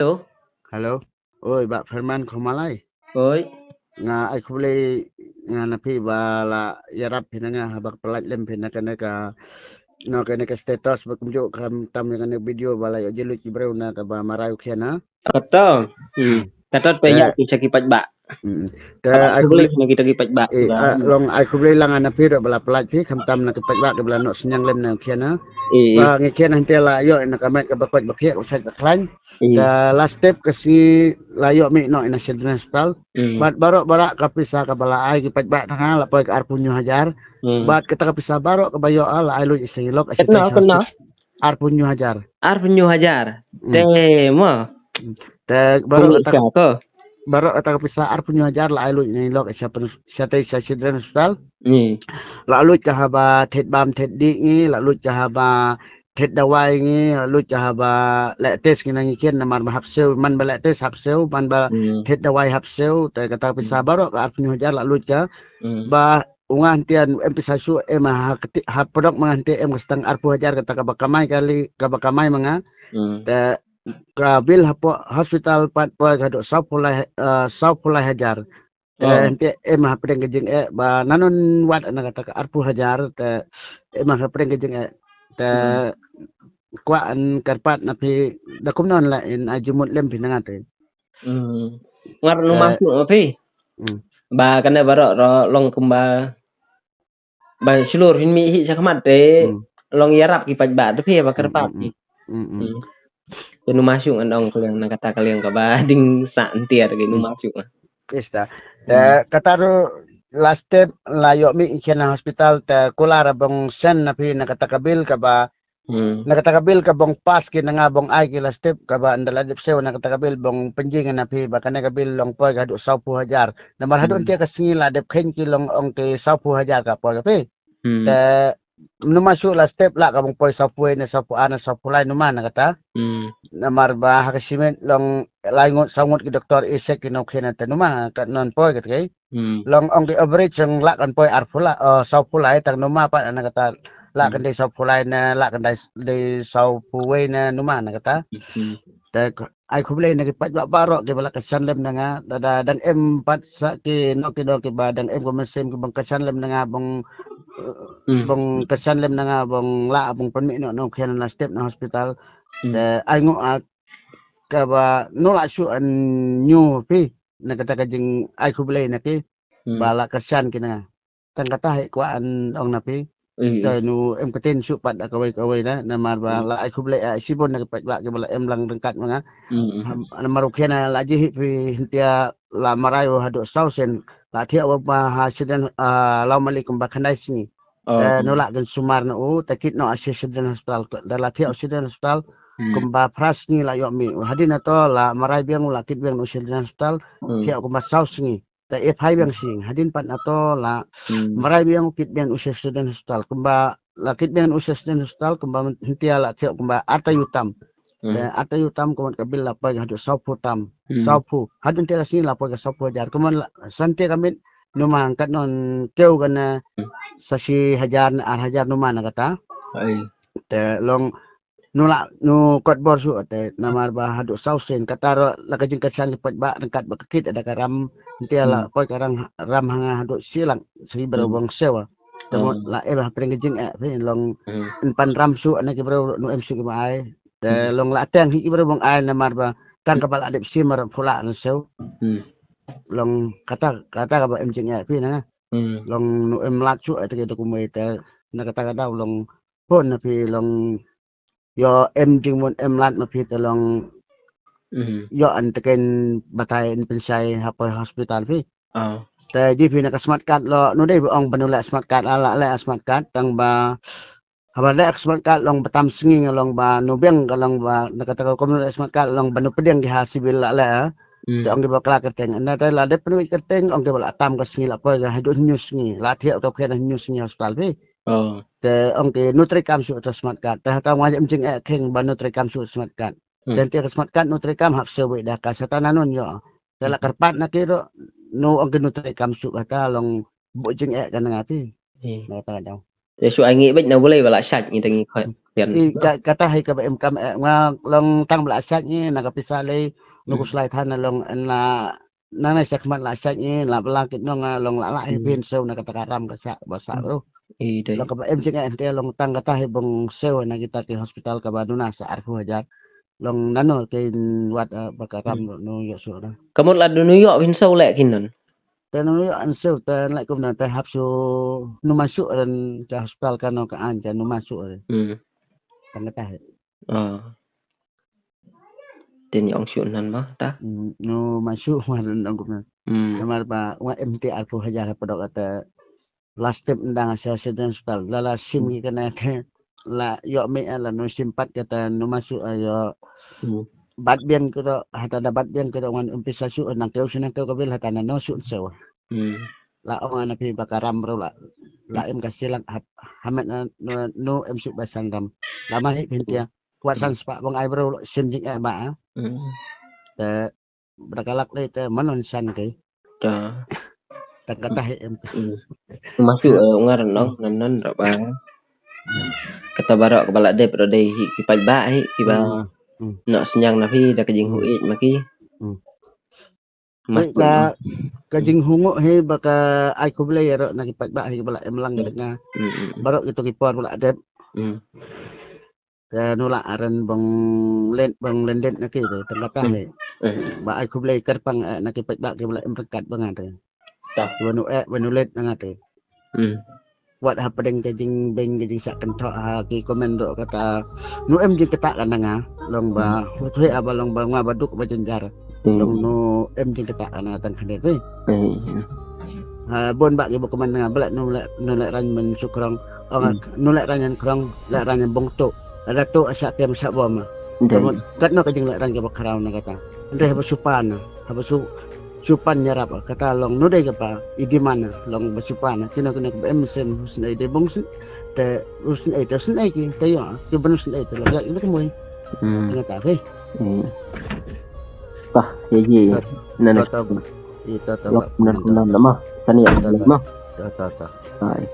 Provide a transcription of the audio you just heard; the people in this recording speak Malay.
Halo, Halo. Oi, Mbak Firman Komalai. oi. Nga ay kubli nga napi bala yarap hinanga habak pelat lem hinaka ka no kene ka status bakumjo kam tam nga video bala yo jelu cibreu na ka ba marayu kiana. Betul. Hmm. Katot pe Te yak kita kipat bak. te Kabat ay kubli tulis na kita kipat bak juga. long ay kubli lang nga napi ro bala pelat fi kam tam na kipat ba ka bala no senyang lem na kiana. Eh, Ba ngikian hantela yo na kamet ka bakot bakya usay ka klan. eh. Ka last step kasi layo mi no ina children hospital. Bat barok barak kapisa ka balay gipat ba tanga lapoy ka arpunyo hajar. Bat kita kapisa barok ka bayo ala ay luj isilok asita Kenal, kenal. arpunyo hajar. Arpenyu hajar. Tema. Te Kumi siapa? barok kata kapisa arpunyo hajar la ay luj isilok asita sa children hospital. Lalu cahaba tet bam tet di ni lalu cahaba tet dawai ni lalu cahaba lektes kina ngikian namar hapseu man ba lektes hapseu man ba tet dawai hapseu te kata pisa barok ka arpunyo hajar lalu cah ba ungan tian empisasu ha podok menganti stang arpu hajar kata kabakamai kabakamai manga te kabil hospital pat po gadok saupulai hajar ente emah pedeng gejeng ba nanon wat na kata arpu hajar te emah pedeng gejeng te kuan karpat napi dakum non la in ajumut lem pinangate Ngar nu masuk api. Ba kana barok ro long kumba. Ba seluruh mi hi sakamat te long yarap kipat bak tapi ba karpat ni. Nu masuk andong kalian na kata kalian ka ba ding sa antiar ge nu masuk. Pesta. Kata ro last step layo mi ikiana hospital te kulara bong sen napi nakatakabil ka ba nakatakabil ka bong pas kina nga bong ay last step ka ba andala dipseo nakatakabil bong penjingan napi ba kana kabil long poy ka do 10,000 namar hadon tiya kasingila dep khen ki long ong ke 10,000 ka poy kapi te numasuk last step la ka bong poy 10 na 10 ana 10 lai numan kata namar ba hakasimen long laingot sangut ki doktor isek ki nokhena te numa ka non poy kat kai long ong di average ang la kan poy arfula 10 tang numa pa na kata la kan dei 10 na la kan dei 10 na numa na kata te ai kuble na kipat ba baro ke bala kasan lem na nga dan em pat sa ki no ki do ki ba dan em ko mesim ki bang kasan lem na nga bang bong kasan lem na nga bong la bong permi no kena na step na hospital te ai ngo ka ba no la su an new pi na kata ka jing ai kuble na ki bala kasan kina tang kata he kwa an ong na pi te nu em katen su pat kawai na namar ba la ai kuble sibon na pat ba ke bala em lang rengkat manga namar kena la ji pi hintia la marayo hado sausen la thia ba hasiden law malikum ba khandai sini nolak gan sumar no takit no asisten hospital dala thia asisten hospital kumba pras ni la yo mi hadina to la marai biang la kit biang no asisten hospital thia kumba saus ni ta e phai biang sing hadin pat na to la marai biang kit biang asisten hospital kumba la kit biang asisten hospital kumba hintia la thia kumba atayutam atayutam kuman kabil la pa hadu sauputam saupu hadin tela sini la pa saupu jar kuman sante kami numang kat non keu kana sasi hajar numa na kata te long nula nu kot bor su te namar ba hadu sausen kata ro la ka jing kasan lipat ba dekat ba kit ada karam dia la poi karang ram hanga hadu silang si berobong sewa temo la eba pring jing long pan ram su ana ki bro nu em su ki mai te long la tang hi berobong ai namar ba tang kapal adep si mar pula na sew long kata ka ba em jing pi na long nu em lak chu te ke kumai te na kata long pon na pi long yo em jing mon em lat ma pi te long yo an teken batai in pensai hapa hospital pi te ji pi na ka smart card lo nu dei ong banula smart card ala la smart card tang ba haba la smart card long batam singi long ba nu beng long ba na kata ko smart card long banu pedeng ki hasibil la te ong di bakla keteng na te la de penu keteng ong di bala tam ka singi la pa ga hadu news ni la thia to kena news ni hospital pi te ong ke nutricam su to smart card te ta ngaj emjing keng ba nutricam su smart card dan te smart card nutricam hak sewe dah ka satana non yo te la karpat na kiro no ong ke nutricam su kata long bojing kan ngati na ta daw Su ai nghĩ bệnh nào boleh bala syak ni tangi khyan. Kata hai ka em kam nga long tang bala syak ni nakapisale nukus lai than long na nana sakman la syak ni la bala kit no nga long la pin so nakatakaram ka sa basa ro. Long ka em jinga ente long tang kata hai bong sew na kita ke hospital ka baduna sa arfu hajar. Long nano kin wat bakaram no yo so na. Kamot la do New York pin so lek kinon. Tano yo an sew tan like kum na ta hap so no masuk dan ke hospital kan no ka an no masuk. Tang kata hai. Tên yang syun nan mah ta. No masuk man ang kum na. Namar ba wa MT arfu hajar padok kata last step ndang asa sedang hospital lala sim ki kana la yo me ala no simpat kata no masuk ayo bat bian ko hata da bat bian ko wan umpisasu nang keu sinang keu kabil hata na no sun sewa la ong na pi bakaram ro la em kasilang hamet no em su basang dam lama hi pintia kuat sang spa bang ai bro sim jing ba te brakalak le te manon san ke ta kata em masuk ngaran no nan ra ba kata barak kepala dep ro dei ki paj ba hi ki ba nak senyang na phi da kajing hui maki mas ka kajing hungo he baka ai ko bele ro na ki paj ba hi bala em lang nga barak itu ki por bala dep ka nula aran bang lendet na ki to tangkata he ba ai ko bele kerpang na ki paj ba ki bala em rekat bangan te ta wanu let nga te wat hapadeng kajing beng kajing sak kentok ki komen do kata nu em jing ketak kan nga long ba thoi aba long ba nga baduk ba jenjar long nu em jing ketak kan tan khadet we bon ba ki bo komen nga bla nu lek ran men sukrong nu lek ran yan krong lek ran yan bongto ada to asa tem sak bom kat no kajing lek ran ki bakarau na kata ndre haba supan supan nyarap kata long no dai apa idi mana long basupan kena em sem husnai de bong te husnai te husnai ki te yo ki ben husnai te la ini kemoy ngata fe tah ye nan ita ta nan lama tani ya lama ta hai